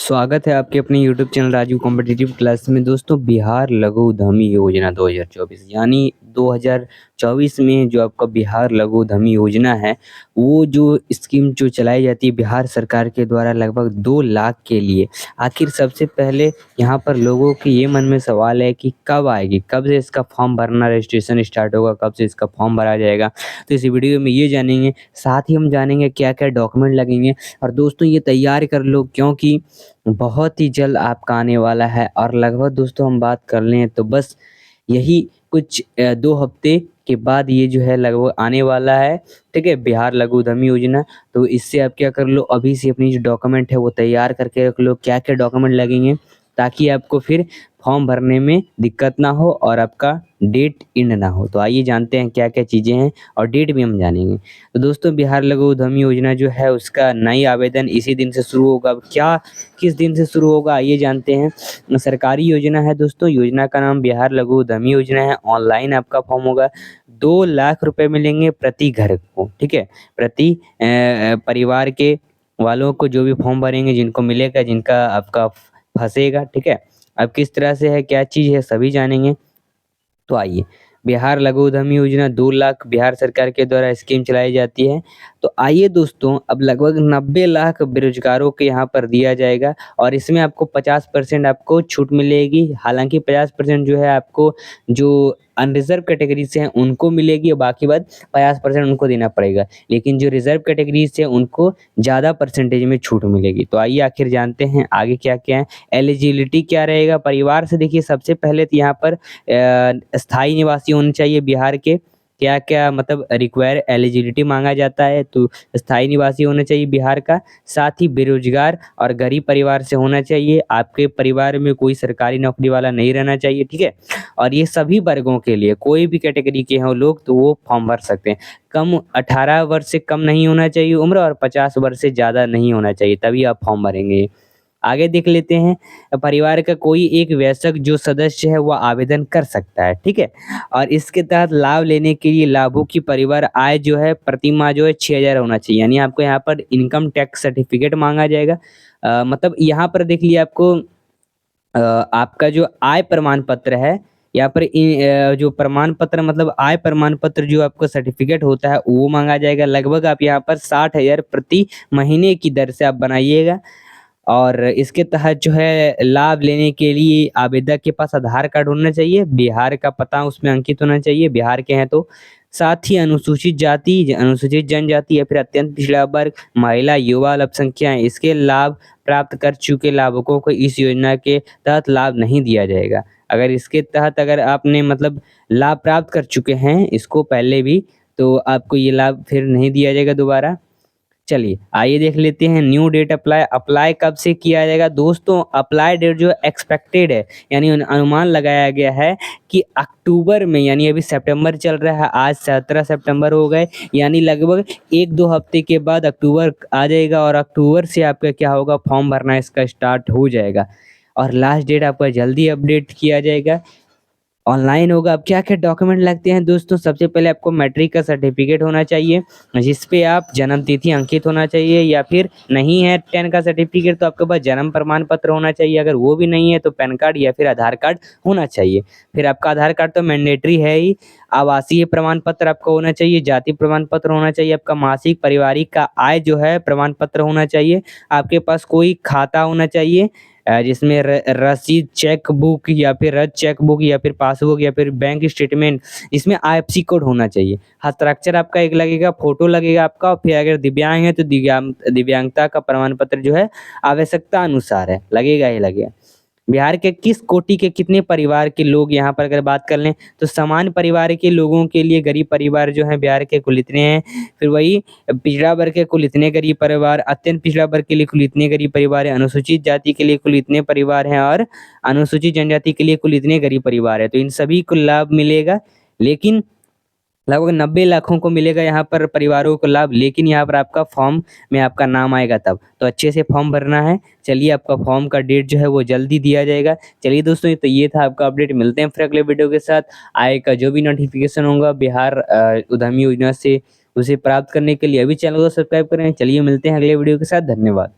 स्वागत है आपके अपने YouTube channel Raju competitive class में। दोस्तों, बिहार लघु उद्यमी योजना 2024 यानी 2024 में जो आपका बिहार लघु उद्यमी योजना है, वो जो स्कीम जो चलाई जाती है बिहार सरकार के द्वारा लगभग 2 लाख के लिए। आखिर सबसे पहले यहाँ पर लोगों के ये मन में सवाल है कि कब आएगी, कब से इसका फॉर्म भरना रजिस्ट्रेशन स्टार्ट होगा, कब से इसका फॉर्म भरा जाएगा। तो इस वीडियो में ये जानेंगे, साथ ही हम जानेंगे क्या क्या डॉक्यूमेंट लगेंगे। और दोस्तों, ये तैयार कर लो क्योंकि बहुत ही जल्द आपका आने वाला है। और लगभग दोस्तों हम बात कर लें तो बस यही कुछ 2 हफ्ते के बाद ये जो है लगभग आने वाला है, ठीक है, बिहार लघु उद्यमी योजना। तो इससे आप क्या कर लो, अभी से अपनी जो डॉक्यूमेंट है वो तैयार करके रख लो, क्या क्या डॉक्यूमेंट लगेंगे, ताकि आपको फिर फॉर्म भरने में दिक्कत ना हो और आपका डेट इंड ना हो। तो आइए जानते हैं क्या क्या चीज़ें हैं और डेट भी हम जानेंगे। तो दोस्तों, बिहार लघु उद्यमी योजना जो है उसका नई आवेदन इसी दिन से शुरू होगा। क्या किस दिन से शुरू होगा आइए जानते हैं। सरकारी योजना है दोस्तों, योजना का नाम बिहार लघु उद्यमी योजना है। ऑनलाइन आपका फॉर्म होगा, 2 लाख रुपए मिलेंगे प्रति घर को, ठीक है, प्रति परिवार के वालों को जो भी फॉर्म भरेंगे, जिनको मिलेगा, जिनका आपका फंसेगा, ठीक है। अब किस तरह से है, क्या चीज़ है, सभी जानेंगे। तो आइए, बिहार लघु उद्यमी योजना 2 लाख बिहार सरकार के द्वारा स्कीम चलाई जाती है। तो आइए दोस्तों, अब लगभग 90 लाख बेरोजगारों के यहाँ पर दिया जाएगा और इसमें आपको 50% आपको छूट मिलेगी। हालांकि 50% जो है आपको जो अनरिजर्व कैटेगरी से हैं उनको मिलेगी और बाकी बात 50% उनको देना पड़ेगा। लेकिन जो रिजर्व कैटेगरी से उनको ज़्यादा परसेंटेज में छूट मिलेगी। तो आइए आखिर जानते हैं आगे क्या क्या है। एलिजिबिलिटी क्या रहेगा परिवार से, देखिए सबसे पहले तो यहाँ पर स्थायी निवासी होने चाहिए बिहार के। क्या क्या मतलब रिक्वायर एलिजिबिलिटी मांगा जाता है, तो स्थायी निवासी होना चाहिए बिहार का। साथ ही बेरोजगार और गरीब परिवार से होना चाहिए। आपके परिवार में कोई सरकारी नौकरी वाला नहीं रहना चाहिए, ठीक है। और ये सभी वर्गों के लिए, कोई भी कैटेगरी के हों लोग तो वो फॉर्म भर सकते हैं। कम 18 वर्ष से कम नहीं होना चाहिए उम्र और 50 वर्ष से ज़्यादा नहीं होना चाहिए, तभी आप फॉर्म भरेंगे। आगे देख लेते हैं, परिवार का कोई एक वयस्क जो सदस्य है वह आवेदन कर सकता है, ठीक है। और इसके तहत लाभ लेने के लिए लाभों की परिवार आय जो है प्रति माह जो है 6000 होना चाहिए। यानी आपको यहाँ पर इनकम टैक्स सर्टिफिकेट मांगा जाएगा। मतलब यहाँ पर देख लिया आपको आपका जो आय प्रमाण पत्र है, यहाँ पर जो प्रमाण पत्र मतलब आय प्रमाण पत्र जो आपको सर्टिफिकेट होता है वो मांगा जाएगा। लगभग आप यहाँ पर 60,000 प्रति महीने की दर से आप बनाइएगा। और इसके तहत जो है लाभ लेने के लिए आवेदक के पास आधार कार्ड होना चाहिए, बिहार का पता उसमें अंकित होना चाहिए, बिहार के हैं तो। साथ ही अनुसूचित जाति, अनुसूचित जनजाति या फिर अत्यंत पिछड़ा वर्ग, महिला, युवा, अल्पसंख्याएं इसके लाभ प्राप्त कर चुके लाभुकों को इस योजना के तहत लाभ नहीं दिया जाएगा। अगर इसके तहत अगर आपने मतलब लाभ प्राप्त कर चुके हैं इसको पहले भी, तो आपको ये लाभ फिर नहीं दिया जाएगा दोबारा। चलिए आइए देख लेते हैं न्यू डेट अप्लाई। अप्लाई कब से किया जाएगा दोस्तों, अप्लाई डेट जो एक्सपेक्टेड है यानी अनुमान लगाया गया है कि अक्टूबर में, यानी अभी सितंबर चल रहा है, आज 17 सितंबर हो गए, यानी लगभग 1-2 हफ्ते के बाद अक्टूबर आ जाएगा और अक्टूबर से आपका क्या होगा, फॉर्म भरना इसका स्टार्ट हो जाएगा। और लास्ट डेट आपका जल्दी अपडेट किया जाएगा, ऑनलाइन होगा। अब क्या क्या डॉक्यूमेंट लगते हैं दोस्तों, सबसे पहले आपको मैट्रिक का सर्टिफिकेट होना चाहिए जिस पे आप जन्म तिथि अंकित होना चाहिए, या फिर नहीं है 10 का सर्टिफिकेट तो आपके पास जन्म प्रमाण पत्र होना चाहिए। अगर वो भी नहीं है तो पैन कार्ड या फिर आधार कार्ड होना चाहिए। फिर आपका आधार कार्ड तो मैंडेटरी है ही। आवासीय प्रमाण पत्र आपका होना चाहिए, जाति प्रमाण पत्र होना चाहिए, आपका मासिक पारिवारिक का आय जो है प्रमाण पत्र होना चाहिए। आपके पास कोई खाता होना चाहिए जिसमें रसीद, चेक बुक या फिर रद्द चेक बुक या फिर पासबुक या फिर बैंक स्टेटमेंट, इसमें आईएफएससी कोड होना चाहिए। हस्ताक्षर आपका एक लगेगा, फोटो लगेगा आपका, और फिर अगर दिव्यांग है तो दिव्यांगता का प्रमाण पत्र जो है आवश्यकता अनुसार है, लगेगा ही लगेगा। बिहार के किस कोटि के कितने परिवार के लोग, यहाँ पर अगर बात कर लें तो सामान्य परिवार के लोगों के लिए गरीब परिवार जो है बिहार के कुल इतने हैं। फिर वही पिछड़ा वर्ग के कुल इतने गरीब परिवार, अत्यंत पिछड़ा वर्ग के लिए कुल इतने गरीब परिवार है, अनुसूचित जाति के लिए कुल इतने परिवार हैं और अनुसूचित जनजाति के लिए कुल इतने गरीब परिवार है। तो इन सभी को लाभ मिलेगा, लेकिन लगभग 90 लाखों को मिलेगा यहाँ पर परिवारों को लाभ। लेकिन यहाँ पर आपका फॉर्म में आपका नाम आएगा तब, तो अच्छे से फॉर्म भरना है। चलिए, आपका फॉर्म का डेट जो है वो जल्दी दिया जाएगा। चलिए दोस्तों, तो ये था आपका अपडेट, मिलते हैं फिर अगले वीडियो के साथ। आय का जो भी नोटिफिकेशन होगा बिहार उद्यमी योजना से, उसे प्राप्त करने के लिए अभी चैनल को सब्सक्राइब करें। चलिए मिलते हैं अगले वीडियो के साथ, धन्यवाद।